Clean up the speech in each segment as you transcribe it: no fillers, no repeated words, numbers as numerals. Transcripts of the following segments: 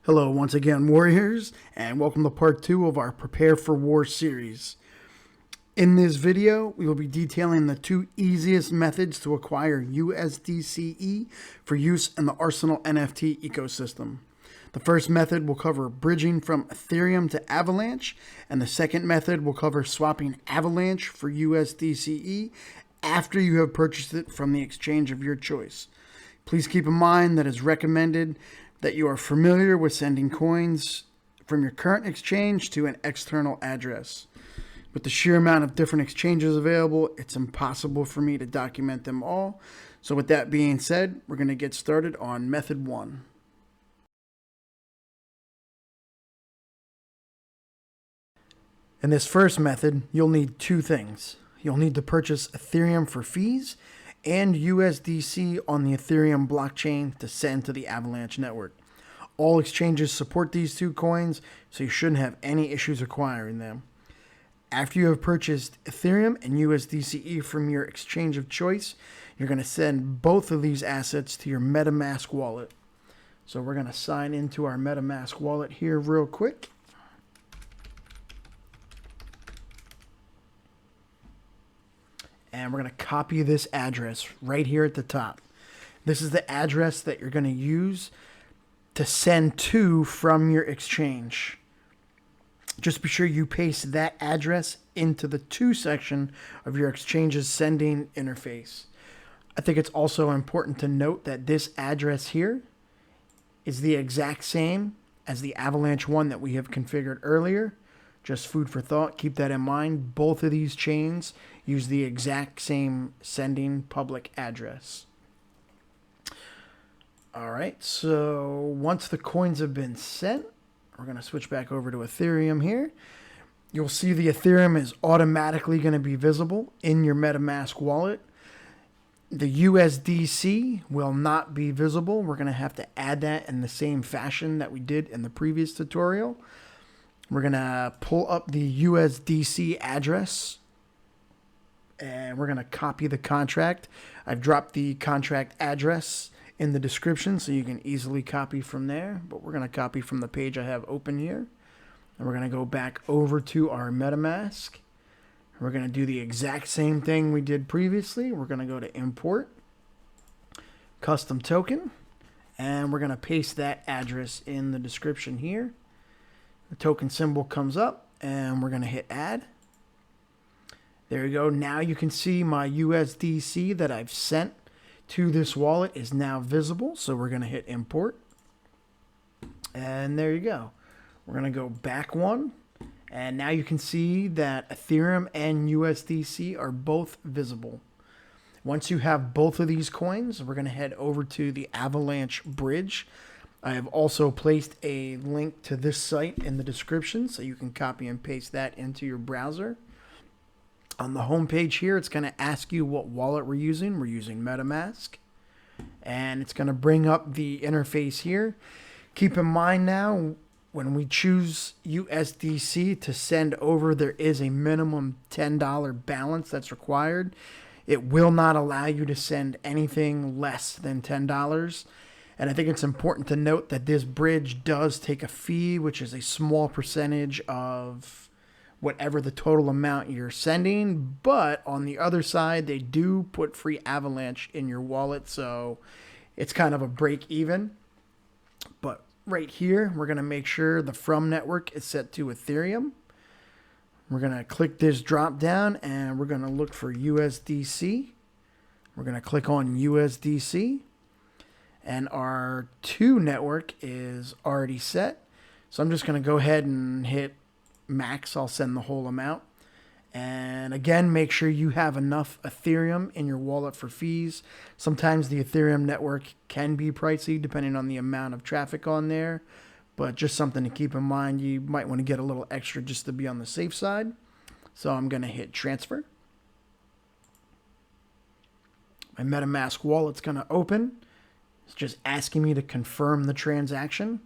Hello once again, Warriors, and welcome to part 2 of our Prepare for War series. In this video, we will be detailing the 2 easiest methods to acquire USDC.e for use in the ARSENALNFT ecosystem. The first method will cover bridging from Ethereum to Avalanche, and the second method will cover swapping Avalanche for USDC.e after you have purchased it from the exchange of your choice. Please keep in mind that it's recommended that you are familiar with sending coins from your current exchange to an external address. With the sheer amount of different exchanges available, it's impossible for me to document them all. So with that being said, we're going to get started on method 1. In this first method, you'll need 2 things. You'll need to purchase Ethereum for fees and USDC on the Ethereum blockchain to send to the Avalanche network. All exchanges support these 2 coins, so you shouldn't have any issues acquiring them. After you have purchased Ethereum and USDC.e from your exchange of choice, you're going to send both of these assets to your MetaMask wallet. So we're going to sign into our MetaMask wallet here real quick. And we're going to copy this address right here at the top. This is the address that you're going to use to send to from your exchange. Just be sure you paste that address into the to section of your exchange's sending interface. I think it's also important to note that this address here is the exact same as the Avalanche one that we have configured earlier. Just food for thought. Keep that in mind. Both of these chains use the exact same sending public address. All right, so once the coins have been sent, we're going to switch back over to Ethereum here. You'll see the Ethereum is automatically going to be visible in your MetaMask wallet. The USDC will not be visible. We're going to have to add that in the same fashion that we did in the previous tutorial. We're going to pull up the USDC address, and we're going to copy the contract. I've dropped the contract address in the description so you can easily copy from there, but we're going to copy from the page I have open here. And we're going to go back over to our MetaMask. We're going to do the exact same thing we did previously. We're going to go to import, custom token, and we're going to paste that address in the description here. The token symbol comes up, and we're going to hit add. There you go. Now you can see my USDC that I've sent to this wallet is now visible. So we're going to hit import. And there you go. We're going to go back one. And now you can see that Ethereum and USDC are both visible. Once you have both of these coins, we're going to head over to the Avalanche bridge. I have also placed a link to this site in the description so you can copy and paste that into your browser. On the home page here, it's going to ask you what wallet we're using. We're using MetaMask. And it's going to bring up the interface here. Keep in mind now, when we choose USDC to send over, there is a minimum $10 balance that's required. It will not allow you to send anything less than $10. And I think it's important to note that this bridge does take a fee, which is a small percentage of whatever the total amount you're sending. But on the other side, they do put free Avalanche in your wallet, so it's kind of a break even. But right here, we're going to make sure the from network is set to Ethereum. We're going to click this drop down, and we're going to look for USDC. We're going to click on USDC. And our to network is already set. So I'm just going to go ahead and hit max. I'll send the whole amount. And again, make sure you have enough Ethereum in your wallet for fees. Sometimes the Ethereum network can be pricey depending on the amount of traffic on there. But just something to keep in mind. You might want to get a little extra just to be on the safe side. So I'm going to hit transfer. My MetaMask wallet's going to open. It's just asking me to confirm the transaction.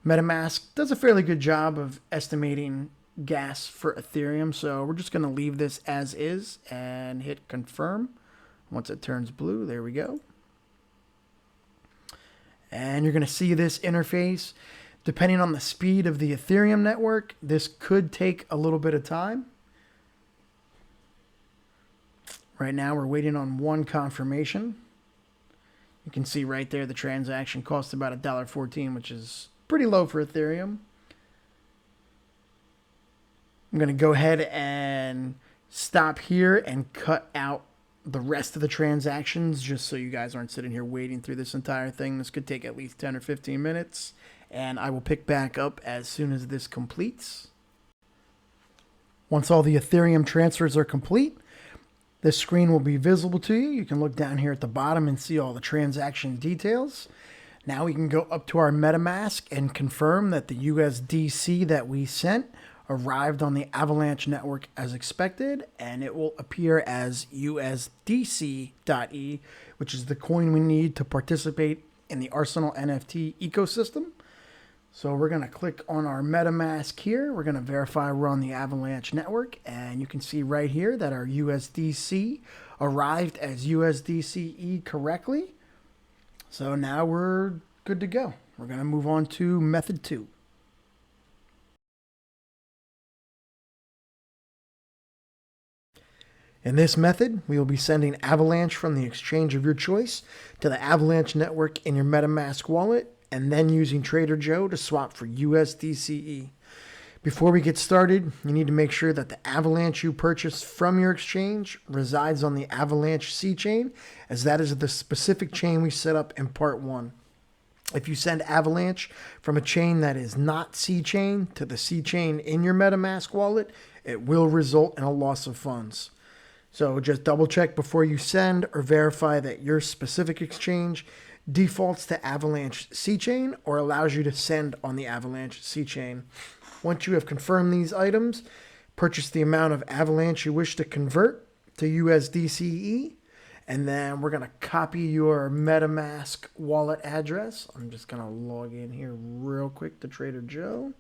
MetaMask does a fairly good job of estimating gas for Ethereum, so we're just going to leave this as is and hit confirm. Once it turns blue, there we go. And you're going to see this interface. Depending on the speed of the Ethereum network, this could take a little bit of time. Right now, we're waiting on one confirmation. You can see right there the transaction cost about $1.14, which is pretty low for Ethereum. I'm going to go ahead and stop here and cut out the rest of the transactions just so you guys aren't sitting here waiting through this entire thing. This could take at least 10 or 15 minutes, and I will pick back up as soon as this completes. Once all the Ethereum transfers are complete, this screen will be visible to you. You can look down here at the bottom and see all the transaction details. Now we can go up to our MetaMask and confirm that the USDC that we sent arrived on the Avalanche network as expected, and it will appear as USDC.e, which is the coin we need to participate in the ARSENALNFT ecosystem. So we're going to click on our MetaMask here. We're going to verify we're on the Avalanche network, and you can see right here that our USDC arrived as USDC.e correctly. So now we're good to go. We're going to move on to method 2. In this method, we will be sending Avalanche from the exchange of your choice to the Avalanche network in your MetaMask wallet, and then using Trader Joe to swap for USDC.e. Before we get started, you need to make sure that the Avalanche you purchased from your exchange resides on the Avalanche C chain, as that is the specific chain we set up in part 1. If you send Avalanche from a chain that is not C chain to the C chain in your MetaMask wallet, it will result in a loss of funds. So just double check before you send or verify that your specific exchange defaults to Avalanche C chain or allows you to send on the Avalanche C chain. Once you have confirmed these items, purchase the amount of Avalanche you wish to convert to USDC.e, and then we're going to copy your MetaMask wallet address. I'm just going to log in here real quick to Trader Joe.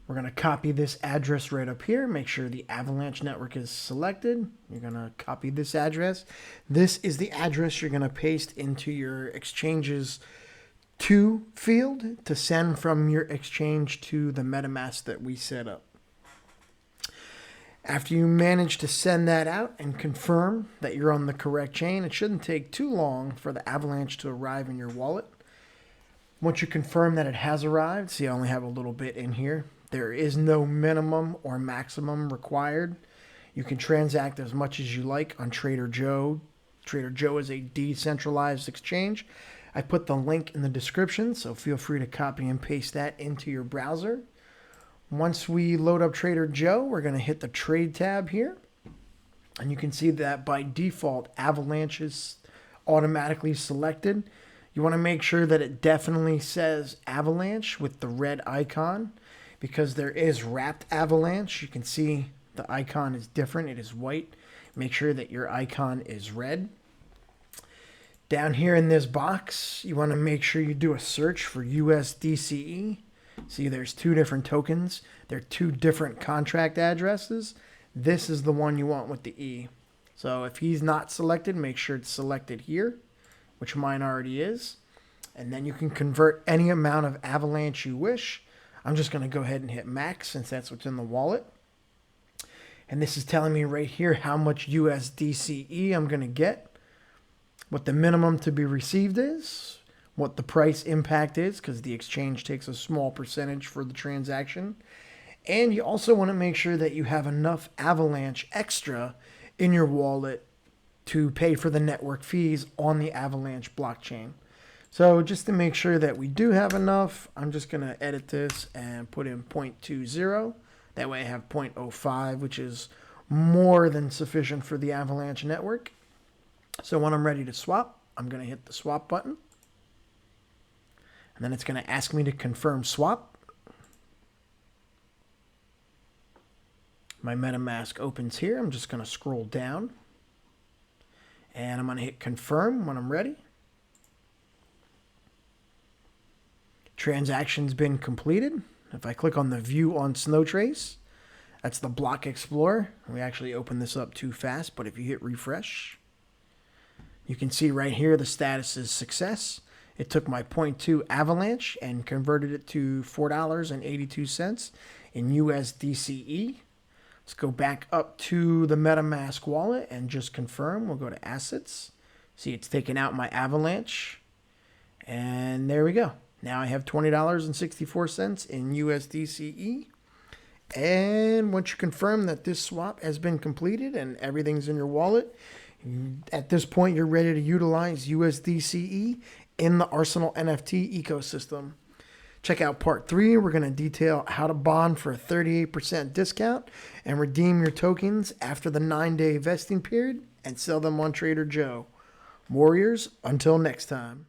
We're going to copy this address right up here. Make sure the Avalanche network is selected. You're going to copy this address. This is the address you're going to paste into your exchange's to field to send from your exchange to the MetaMask that we set up. After you manage to send that out and confirm that you're on the correct chain, it shouldn't take too long for the Avalanche to arrive in your wallet. Once you confirm that it has arrived, see I only have a little bit in here. There is no minimum or maximum required. You can transact as much as you like on Trader Joe. Trader Joe is a decentralized exchange. I put the link in the description, so feel free to copy and paste that into your browser. Once we load up Trader Joe, we're going to hit the Trade tab here. And you can see that by default, Avalanche is automatically selected. You want to make sure that it definitely says Avalanche with the red icon, because there is wrapped Avalanche. You can see the icon is different. It is white. Make sure that your icon is red. Down here in this box, you want to make sure you do a search for USDC.e. See, there's 2 different tokens. They're 2 different contract addresses. This is the one you want with the E. So if he's not selected, make sure it's selected here, which mine already is. And then you can convert any amount of Avalanche you wish. I'm just going to go ahead and hit max since that's what's in the wallet. And this is telling me right here how much USDC.e I'm going to get, what the minimum to be received is, what the price impact is, because the exchange takes a small percentage for the transaction. And you also want to make sure that you have enough Avalanche extra in your wallet to pay for the network fees on the Avalanche blockchain. So just to make sure that we do have enough, I'm just going to edit this and put in 0.20. That way I have 0.05, which is more than sufficient for the Avalanche network. So when I'm ready to swap, I'm going to hit the swap button. And then it's going to ask me to confirm swap. My MetaMask opens here. I'm just going to scroll down. And I'm going to hit confirm when I'm ready. Transaction's been completed. If I click on the view on Snowtrace, that's the block explorer. We actually opened this up too fast, but if you hit refresh, You can see right here the status is success. It took my Pt.2 Avalanche and converted it to $4.82 in USDC.e. Let's go back up to the MetaMask wallet and just confirm. We'll go to Assets. See, it's taken out my Avalanche. And there we go. Now I have $20.64 in USDC.e. And once you confirm that this swap has been completed and everything's in your wallet, at this point you're ready to utilize USDC.e in the Arsenal NFT ecosystem. Check out part 3. We're going to detail how to bond for a 38% discount and redeem your tokens after the 9-day vesting period and sell them on Trader Joe. Warriors, until next time.